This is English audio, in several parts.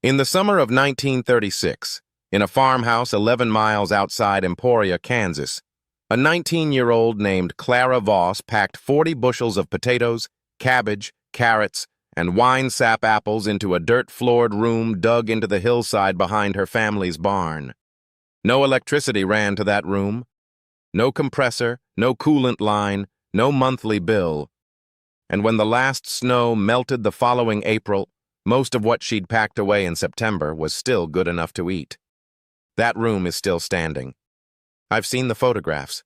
In the summer of 1936, in a farmhouse 11 miles outside Emporia, Kansas, a 19-year-old named Clara Voss packed 40 bushels of potatoes, cabbage, carrots, and wine sap apples into a dirt-floored room dug into the hillside behind her family's barn. No electricity ran to that room. No compressor, no coolant line, no monthly bill. And when the last snow melted the following April, most of what she'd packed away in September was still good enough to eat. That room is still standing. I've seen the photographs.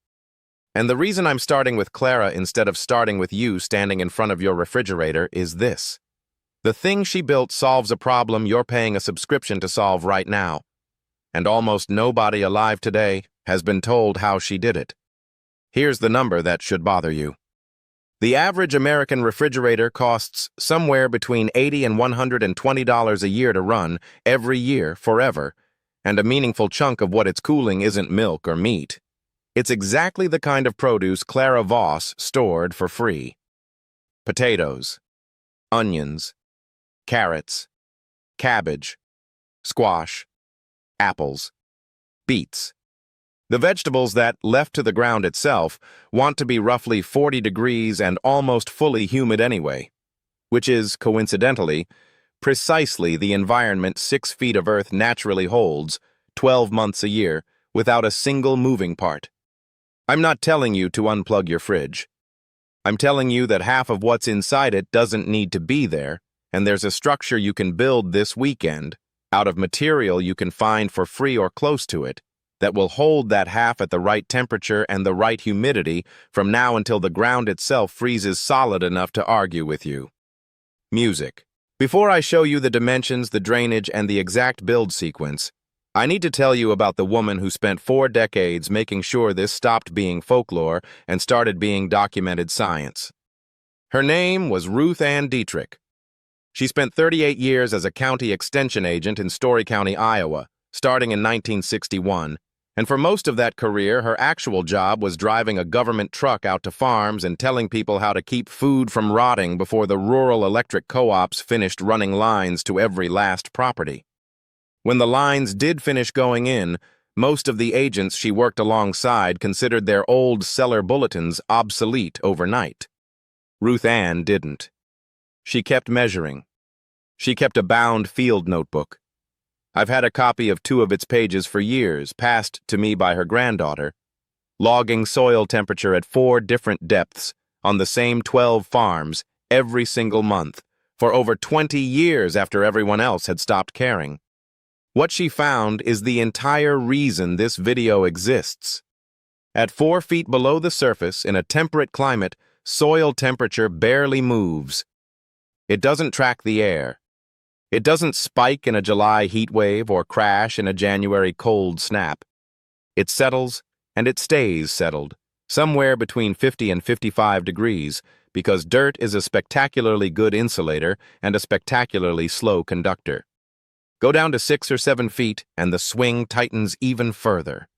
And the reason I'm starting with Clara instead of starting with you standing in front of your refrigerator is this. The thing she built solves a problem you're paying a subscription to solve right now. And almost nobody alive today has been told how she did it. Here's the number that should bother you. The average American refrigerator costs somewhere between $80 and $120 a year to run, every year, forever, and a meaningful chunk of what it's cooling isn't milk or meat. It's exactly the kind of produce Clara Voss stored for free. Potatoes, onions, carrots, cabbage, squash, apples, beets. The vegetables that, left to the ground itself, want to be roughly 40 degrees and almost fully humid anyway, which is, coincidentally, precisely the environment 6 feet of earth naturally holds, 12 months a year, without a single moving part. I'm not telling you to unplug your fridge. I'm telling you that half of what's inside it doesn't need to be there, and there's a structure you can build this weekend, out of material you can find for free or close to it, that will hold that half at the right temperature and the right humidity from now until the ground itself freezes solid enough to argue with you. Music. Before I show you the dimensions, the drainage, and the exact build sequence, I need to tell you about the woman who spent 4 decades making sure this stopped being folklore and started being documented science. Her name was Ruth Ann Dietrich. She spent 38 years as a county extension agent in Story County, Iowa, starting in 1961, and for most of that career, her actual job was driving a government truck out to farms and telling people how to keep food from rotting before the rural electric co-ops finished running lines to every last property. When the lines did finish going in, most of the agents she worked alongside considered their old Cellar bulletins obsolete overnight. Ruth Ann didn't. She kept measuring. She kept a bound field notebook. I've had a copy of 2 of its pages for years, passed to me by her granddaughter, logging soil temperature at 4 different depths on the same 12 farms every single month for over 20 years after everyone else had stopped caring. What she found is the entire reason this video exists. At 4 feet below the surface in a temperate climate, soil temperature barely moves. It doesn't track the air. It doesn't spike in a July heat wave or crash in a January cold snap. It settles, and it stays settled, somewhere between 50 and 55 degrees, because dirt is a spectacularly good insulator and a spectacularly slow conductor. Go down to 6 or 7 feet, and the swing tightens even further.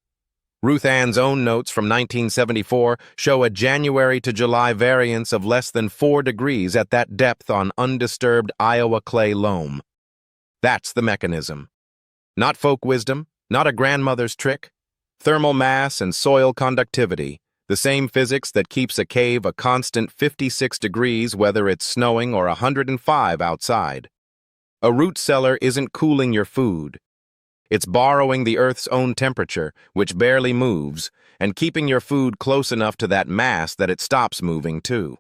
Ruth Ann's own notes from 1974 show a January to July variance of less than 4 degrees at that depth on undisturbed Iowa clay loam. That's the mechanism. Not folk wisdom, not a grandmother's trick. Thermal mass and soil conductivity, the same physics that keeps a cave a constant 56 degrees whether it's snowing or 105 outside. A root cellar isn't cooling your food. It's borrowing the Earth's own temperature, which barely moves, and keeping your food close enough to that mass that it stops moving too.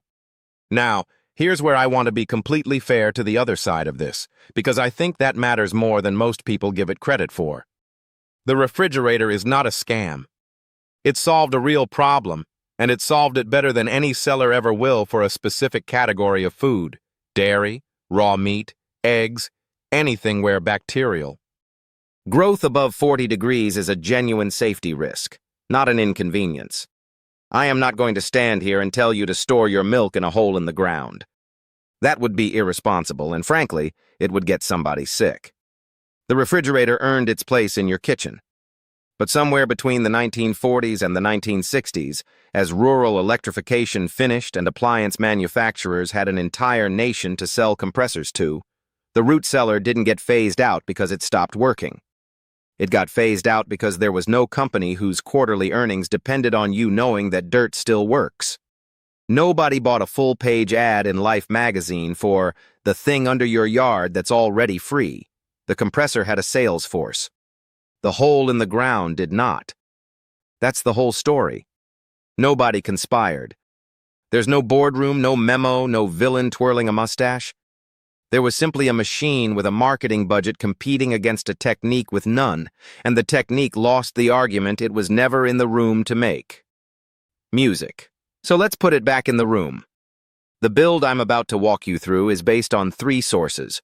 Now, here's where I want to be completely fair to the other side of this, because I think that matters more than most people give it credit for. The refrigerator is not a scam. It solved a real problem, and it solved it better than any seller ever will for a specific category of food: dairy, raw meat, eggs, anything where bacterial. Growth above 40 degrees is a genuine safety risk, not an inconvenience. I am not going to stand here and tell you to store your milk in a hole in the ground. That would be irresponsible, and frankly, it would get somebody sick. The refrigerator earned its place in your kitchen. But somewhere between the 1940s and the 1960s, as rural electrification finished and appliance manufacturers had an entire nation to sell compressors to, The root cellar didn't get phased out because it stopped working. It got phased out because there was no company whose quarterly earnings depended on you knowing that dirt still works. Nobody bought a full-page ad in Life magazine for the thing under your yard that's already free. The compressor had a sales force. The hole in the ground did not. That's the whole story. Nobody conspired. There's no boardroom, no memo, no villain twirling a mustache. There was simply a machine with a marketing budget competing against a technique with none, and the technique lost the argument it was never in the room to make. Music. So let's put it back in the room. The build I'm about to walk you through is based on 3 sources.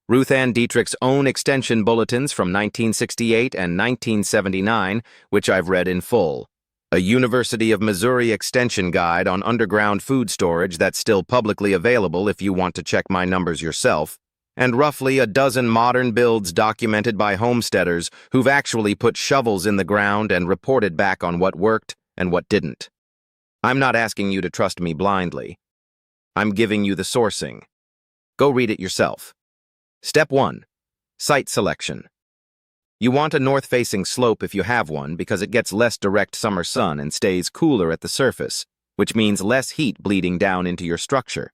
Ruth Ann Dietrich's own extension bulletins from 1968 and 1979, which I've read in full. A University of Missouri extension guide on underground food storage that's still publicly available if you want to check my numbers yourself. And roughly a dozen modern builds documented by homesteaders who've actually put shovels in the ground and reported back on what worked and what didn't. I'm not asking you to trust me blindly. I'm giving you the sourcing. Go read it yourself. Step 1. Site selection. You want a north-facing slope if you have one because it gets less direct summer sun and stays cooler at the surface, which means less heat bleeding down into your structure.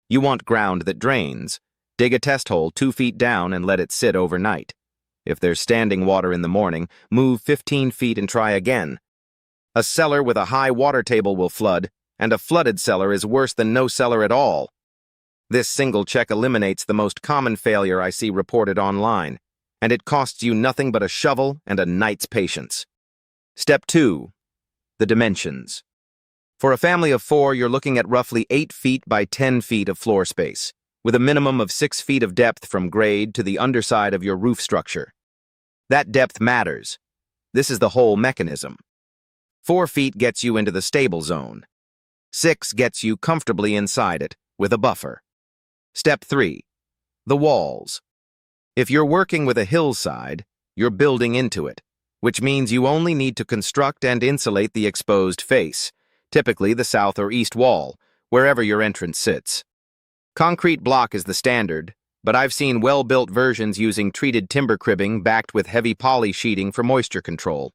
You want ground that drains. Dig a test hole 2 feet down and let it sit overnight. If there's standing water in the morning, move 15 feet and try again. A cellar with a high water table will flood, and a flooded cellar is worse than no cellar at all. This single check eliminates the most common failure I see reported online, and it costs you nothing but a shovel and a night's patience. Step 2. The dimensions. For a family of 4, you're looking at roughly 8 feet by 10 feet of floor space, with a minimum of 6 feet of depth from grade to the underside of your roof structure. That depth matters. This is the whole mechanism. 4 feet gets you into the stable zone. 6 gets you comfortably inside it, with a buffer. Step 3. The walls. If you're working with a hillside, you're building into it, which means you only need to construct and insulate the exposed face, typically the south or east wall, wherever your entrance sits. Concrete block is the standard, but I've seen well-built versions using treated timber cribbing backed with heavy poly sheeting for moisture control.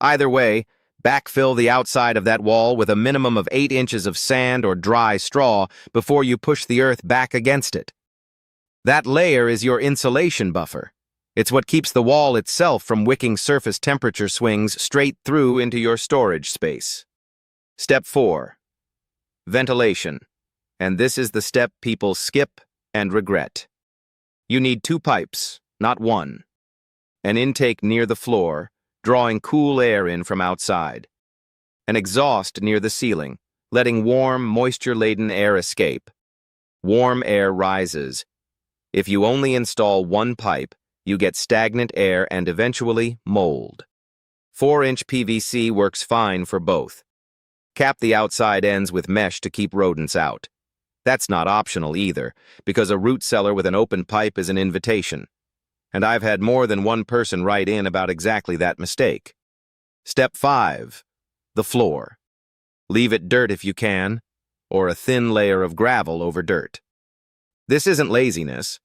Either way, backfill the outside of that wall with a minimum of 8 inches of sand or dry straw before you push the earth back against it. That layer is your insulation buffer. It's what keeps the wall itself from wicking surface temperature swings straight through into your storage space. Step 4. Ventilation. And this is the step people skip and regret. You need 2 pipes, not 1. An intake near the floor, drawing cool air in from outside. An exhaust near the ceiling, letting warm, moisture-laden air escape. Warm air rises. If you only install 1 pipe, you get stagnant air and eventually mold. 4-inch PVC works fine for both. Cap the outside ends with mesh to keep rodents out. That's not optional either, because a root cellar with an open pipe is an invitation. And I've had more than one person write in about exactly that mistake. Step 5. The floor. Leave it dirt if you can, or a thin layer of gravel over dirt. This isn't laziness.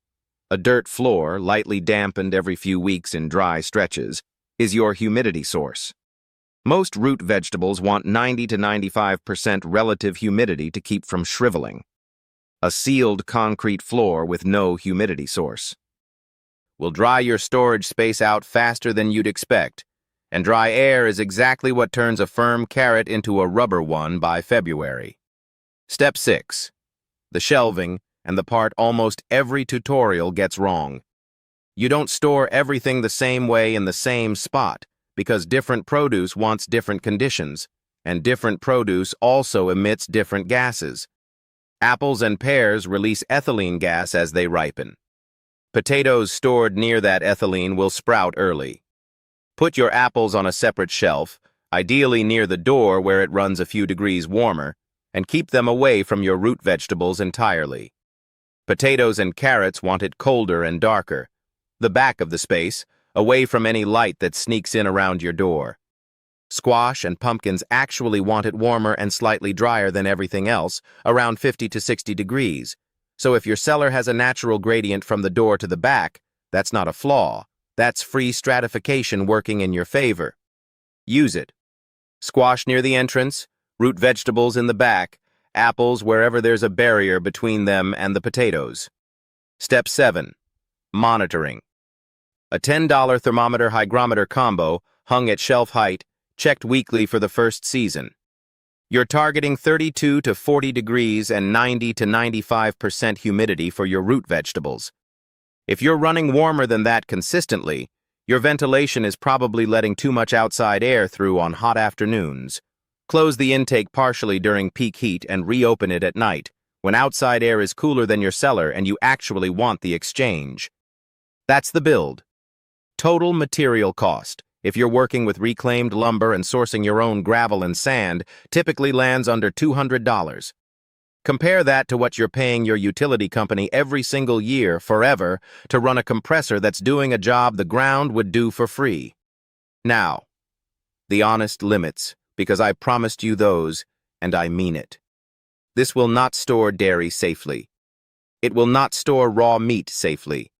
A dirt floor, lightly dampened every few weeks in dry stretches, is your humidity source. Most root vegetables want 90 to 95% relative humidity to keep from shriveling. A sealed concrete floor with no humidity source will dry your storage space out faster than you'd expect, and dry air is exactly what turns a firm carrot into a rubber one by February. Step 6. The shelving, and the part almost every tutorial gets wrong. You don't store everything the same way in the same spot, because different produce wants different conditions, and different produce also emits different gases. Apples and pears release ethylene gas as they ripen. Potatoes stored near that ethylene will sprout early. Put your apples on a separate shelf, ideally near the door where it runs a few degrees warmer, and keep them away from your root vegetables entirely. Potatoes and carrots want it colder and darker, the back of the space, away from any light that sneaks in around your door. Squash and pumpkins actually want it warmer and slightly drier than everything else, around 50 to 60 degrees, So if your cellar has a natural gradient from the door to the back, that's not a flaw. That's free stratification working in your favor. Use it. Squash near the entrance, root vegetables in the back, apples wherever there's a barrier between them and the potatoes. Step 7. Monitoring. A $10 thermometer-hygrometer combo hung at shelf height, checked weekly for the first season. You're targeting 32 to 40 degrees and 90 to 95% humidity for your root vegetables. If you're running warmer than that consistently, your ventilation is probably letting too much outside air through on hot afternoons. Close the intake partially during peak heat and reopen it at night, when outside air is cooler than your cellar and you actually want the exchange. That's the build. Total material cost, if you're working with reclaimed lumber and sourcing your own gravel and sand, typically lands under $200. Compare that to what you're paying your utility company every single year, forever, to run a compressor that's doing a job the ground would do for free. Now, the honest limits, because I promised you those, and I mean it. This will not store dairy safely. It will not store raw meat safely.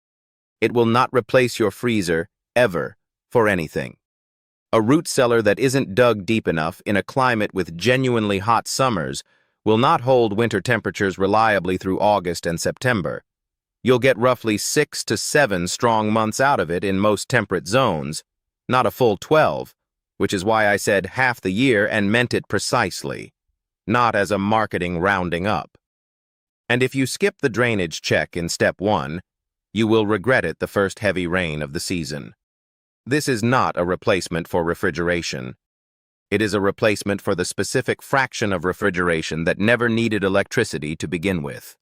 It will not replace your freezer, ever, for anything. A root cellar that isn't dug deep enough in a climate with genuinely hot summers will not hold winter temperatures reliably through August and September. You'll get roughly 6 to 7 strong months out of it in most temperate zones, not a full 12, which is why I said half the year and meant it precisely, not as a marketing rounding up. And if you skip the drainage check in step 1, you will regret it the first heavy rain of the season. This is not a replacement for refrigeration. It is a replacement for the specific fraction of refrigeration that never needed electricity to begin with.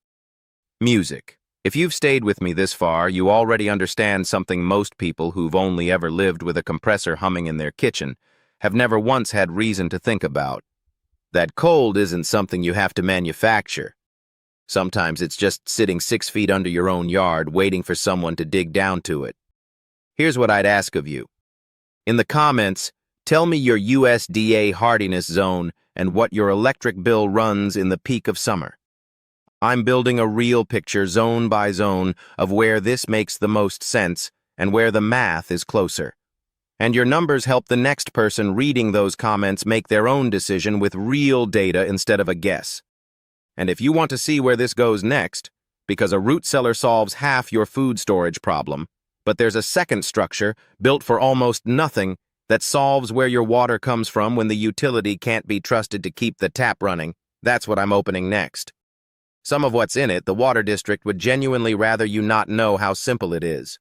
Music. If you've stayed with me this far, you already understand something most people who've only ever lived with a compressor humming in their kitchen have never once had reason to think about. That cold isn't something you have to manufacture. Sometimes it's just sitting 6 feet under your own yard waiting for someone to dig down to it. Here's what I'd ask of you. In the comments, tell me your USDA hardiness zone and what your electric bill runs in the peak of summer. I'm building a real picture zone by zone of where this makes the most sense and where the math is closer. And your numbers help the next person reading those comments make their own decision with real data instead of a guess. And if you want to see where this goes next, because a root cellar solves half your food storage problem, but there's a second structure built for almost nothing that solves where your water comes from when the utility can't be trusted to keep the tap running, that's what I'm opening next. Some of what's in it, the water district would genuinely rather you not know how simple it is.